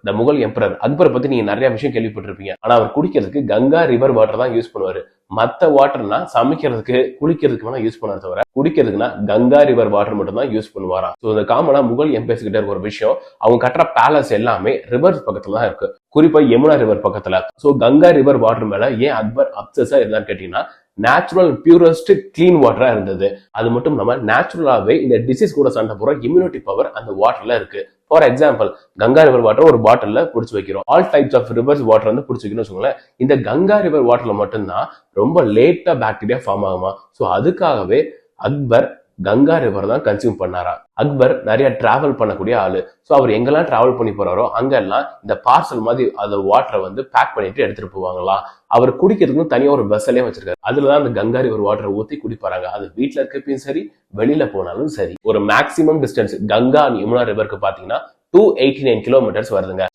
இந்த முகல் எம்பரர் அக்பர் பத்தி நீங்க நிறைய விஷயம் கேள்விப்பட்டிருப்பீங்க. ஆனா அவர் குடிக்கிறதுக்கு கங்கா ரிவர் வாட்டர் தான் யூஸ் பண்ணுவாரு. மத்த வாட்டர்னா சமைக்கிறதுக்கு குளிக்கிறதுக்கு வேணா யூஸ் பண்ணாத தவிர குடிக்கிறதுக்குன்னா கங்கா ரிவர் வாட்டர் மட்டும் தான் யூஸ் பண்ணுவாராம். ஸோ இந்த காமனா முகல் எம்பையர்ஸ் கிட்ட இருக்க ஒரு விஷயம், அவங்க கட்டுற பேலஸ் எல்லாமே ரிவர் பக்கத்துல தான் இருக்கு, குறிப்பா யமுனா ரிவர் பக்கத்துல. ஸோ கங்கா ரிவர் வாட்டர் மேல ஏன் அக்பர் அப்சஸா இருந்தான்னு கேட்டீங்கன்னா, நேச்சுரல் பியூரஸ்ட் கிளீன் வாட்டரா இருந்தது. அது மட்டும் இல்லாம நேச்சுரலாவே இந்த டிசீஸ் கூட சண்டை போற இம்யூனிட்டி பவர் அந்த வாட்டர்ல இருக்கு. For example, Ganga river water ஒரு பாட்டில்ல புடிச்சு வைக்கிறோம். All types of rivers water வந்து புடிச்சு வைக்கணும்னு வச்சுக்கோங்களேன். இந்த கங்கா ரிவர் வாட்டர்ல மட்டும்தான் ரொம்ப லேட்டா பாக்டீரியா ஃபார்ம் ஆகுமா. ஸோ அதுக்காகவே அக்பர் கங்கா ரிவர் தான் கன்சியூம் பண்ணாரா. அக்பர் நிறைய டிராவல் பண்ணக்கூடிய ஆளு. ஸோ அவர் எங்கெல்லாம் டிராவல் பண்ணி போறாரோ அங்கெல்லாம் இந்த பார்சல் மாதிரி அந்த வாட்டரை வந்து பேக் பண்ணிட்டு எடுத்துட்டு போவாங்களாம். அவர் குடிக்கிறதுக்கும் தனியா ஒரு வெசலே வச்சிருக்காரு. அதுலதான் அந்த கங்கா ரிவர் வாட்டரை ஊத்தி குடிப்பாங்க. அது வீட்டுல இருக்கப்பயும் சரி, வெளியில போனாலும் சரி. ஒரு மேக்சிமம் டிஸ்டன்ஸ் கங்கா யமுனா ரிவருக்கு பாத்தீங்கன்னா 289 கிலோமீட்டர்ஸ் வருதுங்க.